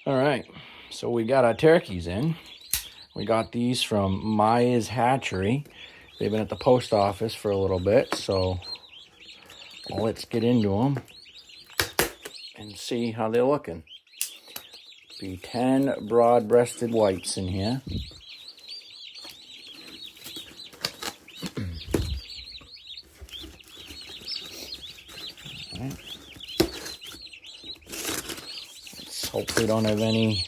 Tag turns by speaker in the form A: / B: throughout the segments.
A: All right, so we got our turkeys in. We got these from Maya's Hatchery. They've been at the post office for a little bit, so let's get into them and see how they're looking. Be 10 broad-breasted whites in here. All right. Let's hope we don't have any.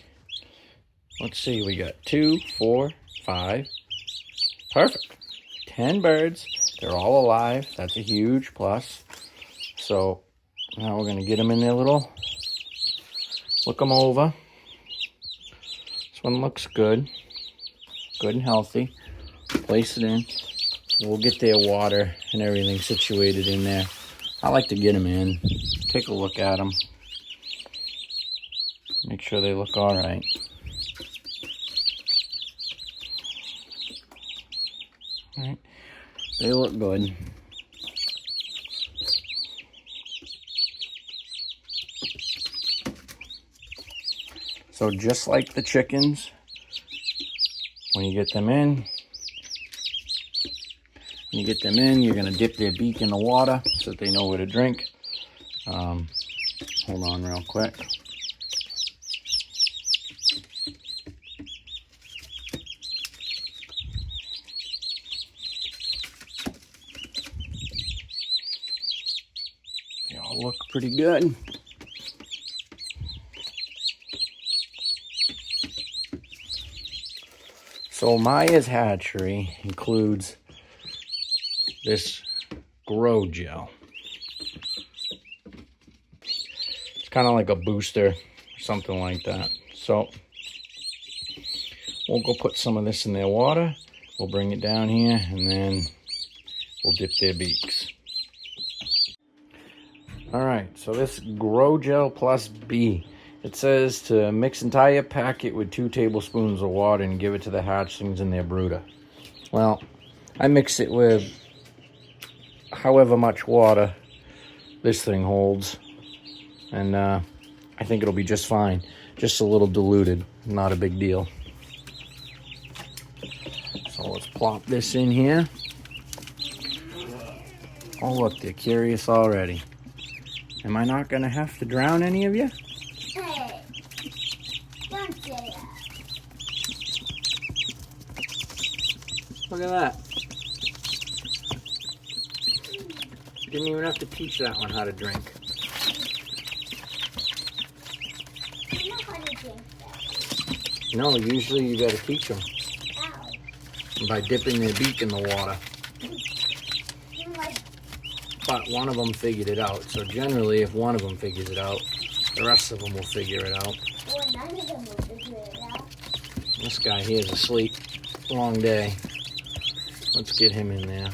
A: Let's see, we got 2, 4, 5. Perfect. 10 birds. They're all alive. That's a huge plus. So now we're going to get them in their little, look them over. This one looks good. Good and healthy. Place it in. We'll get their water and everything situated in there. I like to get them in. Take a look at them. Make sure they look all right. All right. They look good. So just like the chickens, when you get them in, you're going to dip their beak in the water so that they know where to drink. Hold on real quick. They all look pretty good. So Maya's Hatchery includes this grow gel. It's kind of like a booster or something like that. So we'll go put some of this in their water. We'll bring it down here and then we'll dip their beaks. All right, so this Grow Gel Plus B. It says to mix entire packet with 2 tablespoons of water and give it to the hatchlings in their brooder. Well, I mix it with however much water this thing holds, and I think it'll be just fine. Just a little diluted, not a big deal. So let's plop this in here. Oh look, they're curious already. Am I not gonna have to drown any of you?
B: Hey, don't say that.
A: Look at that. Didn't even have to teach that one how to drink.
B: I know how to drink that.
A: No, usually you gotta teach them
B: Ow.
A: by dipping their beak in the water.
B: I'm like,
A: But one of them figured it out. So generally, if one of them figures it out, the rest of them will figure it out.
B: well, none of them will figure it out.
A: This guy here is asleep. Long day. Let's get him in there.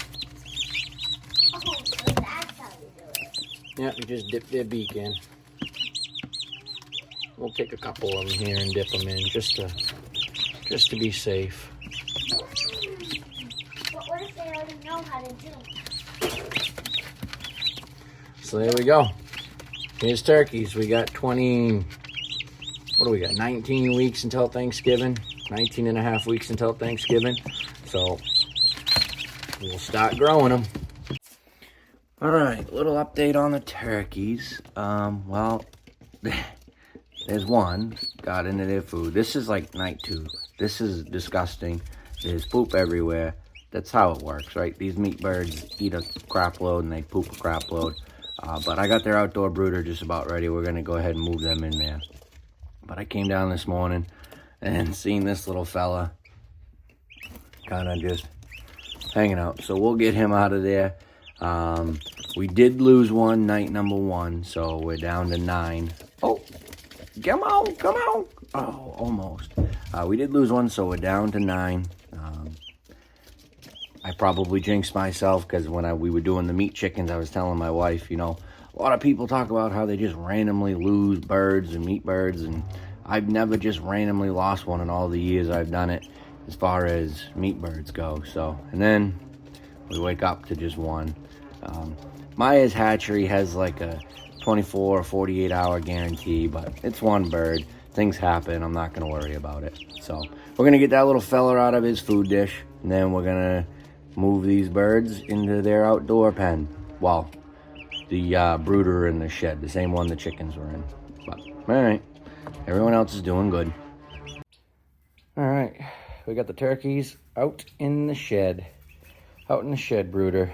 B: Oh, so that's how you do it.
A: Yeah, you just dip their beak in. We'll take a couple of them here and dip them in just to be safe.
B: But what if they already know how to drink?
A: So there we go. Here's turkeys. We got 20, what do we got? 19 weeks until Thanksgiving. 19 and a half weeks until Thanksgiving. So we'll start growing them. All right, little update on the turkeys. Well, there's one got into their food. This is like night 2. This is disgusting. There's poop everywhere. That's how it works, right? These meat birds eat a crap load and they poop a crap load. But I got their outdoor brooder just about ready. We're gonna go ahead and move them in there. But I came down this morning and seen this little fella kind of just hanging out. So we'll get him out of there. We did lose one night number 1, so we're down to 9. Oh, come on, come on. Oh, almost. We did lose one, so we're down to 9. I probably jinxed myself because when we were doing the meat chickens, I was telling my wife, you know, a lot of people talk about how they just randomly lose birds and meat birds, and I've never just randomly lost one in all the years I've done it as far as meat birds go. So, and then we wake up to just one. Maya's Hatchery has like a 24 or 48 hour guarantee, but it's one bird. things happen. I'm not going to worry about it. So we're going to get that little fella out of his food dish, and then we're going to move these birds into their outdoor pen. Well, the brooder in the shed, the same one the chickens were in. But all right, everyone else is doing good. All right, we got the turkeys out in the shed. Out in the shed brooder.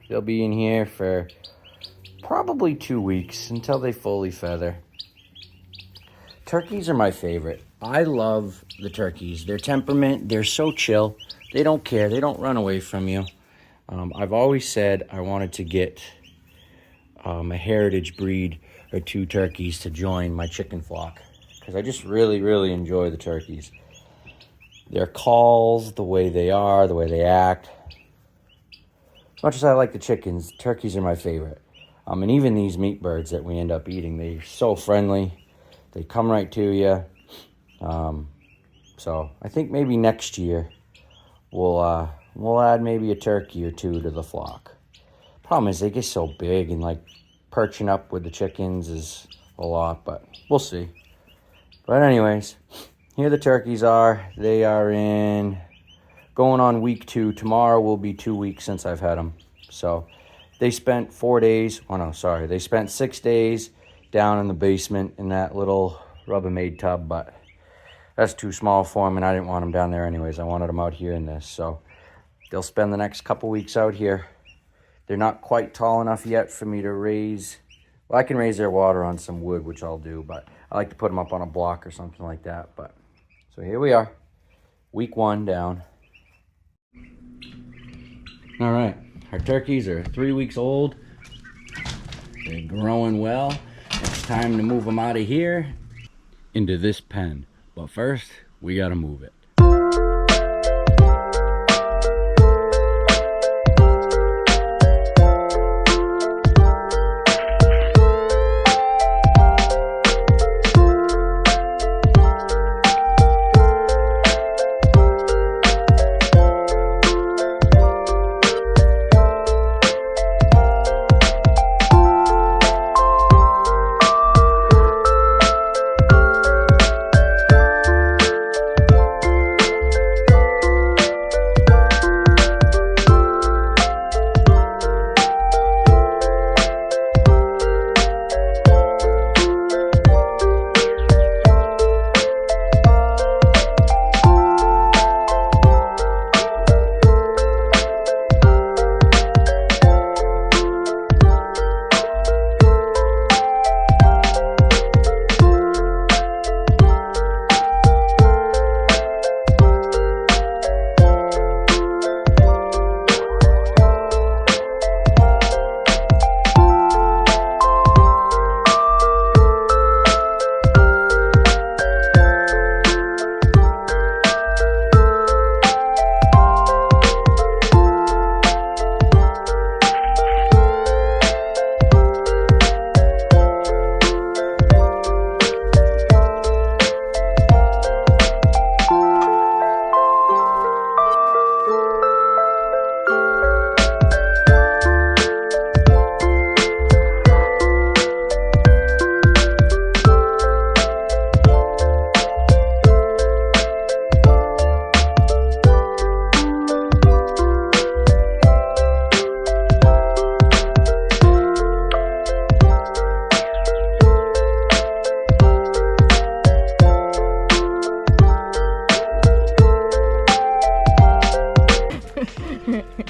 A: They'll be in here for probably 2 weeks until they fully feather. Turkeys are my favorite. I love the turkeys. Their temperament, they're so chill. They don't care. They don't run away from you. I've always said I wanted to get a heritage breed or 2 turkeys to join my chicken flock, because I just really, really enjoy the turkeys. Their calls, the way they are, the way they act. As much as I like the chickens, turkeys are my favorite. And even these meat birds that we end up eating, they're so friendly. They come right to you. So I think maybe next year we'll add maybe a turkey or 2 to the flock. Problem is they get so big, and like perching up with the chickens is a lot, but we'll see. But anyways, here the turkeys are. They are going on week 2. Tomorrow will be 2 weeks since I've had them. So they spent 4 days. Oh no, sorry. They spent 6 days down in the basement in that little Rubbermaid tub, but that's too small for them, and I didn't want them down there anyways. I wanted them out here in this. So they'll spend the next couple weeks out here. They're not quite tall enough yet for me to raise. Well, I can raise their water on some wood, which I'll do, but I like to put them up on a block or something like that. But so here we are, week 1 down. All right, our turkeys are 3 weeks old. They're growing well. It's time to move them out of here into this pen. But first, we gotta move it.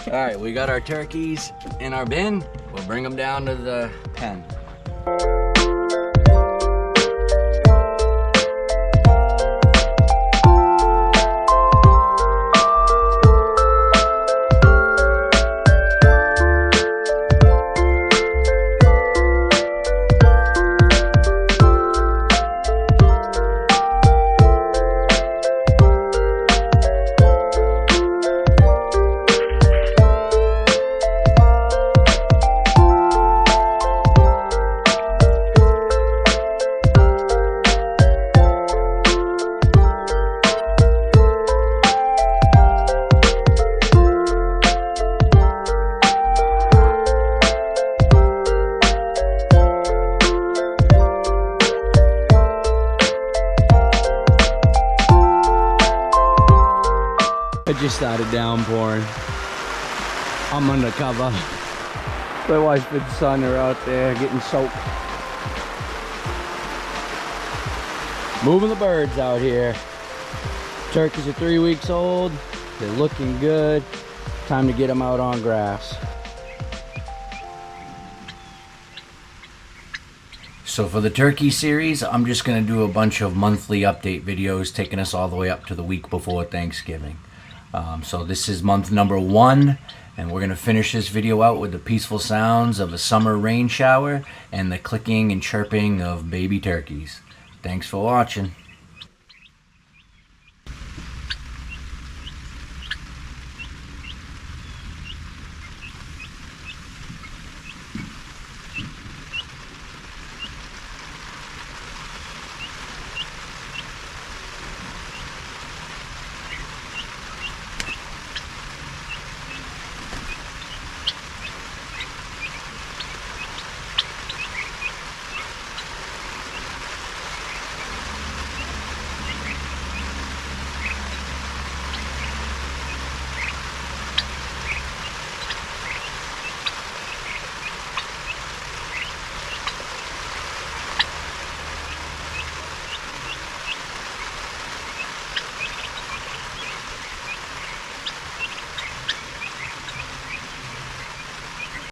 A: All right, we got our turkeys in our bin. We'll bring them down to the pen.
C: It just started downpouring. I'm undercover. My wife and son are out there getting soaked. Moving the birds out here. Turkeys are 3 weeks old. They're looking good. Time to get them out on grass.
A: So for the turkey series, I'm just going to do a bunch of monthly update videos taking us all the way up to the week before Thanksgiving. So this is month number 1, and we're going to finish this video out with the peaceful sounds of a summer rain shower and the clicking and chirping of baby turkeys. Thanks for watching.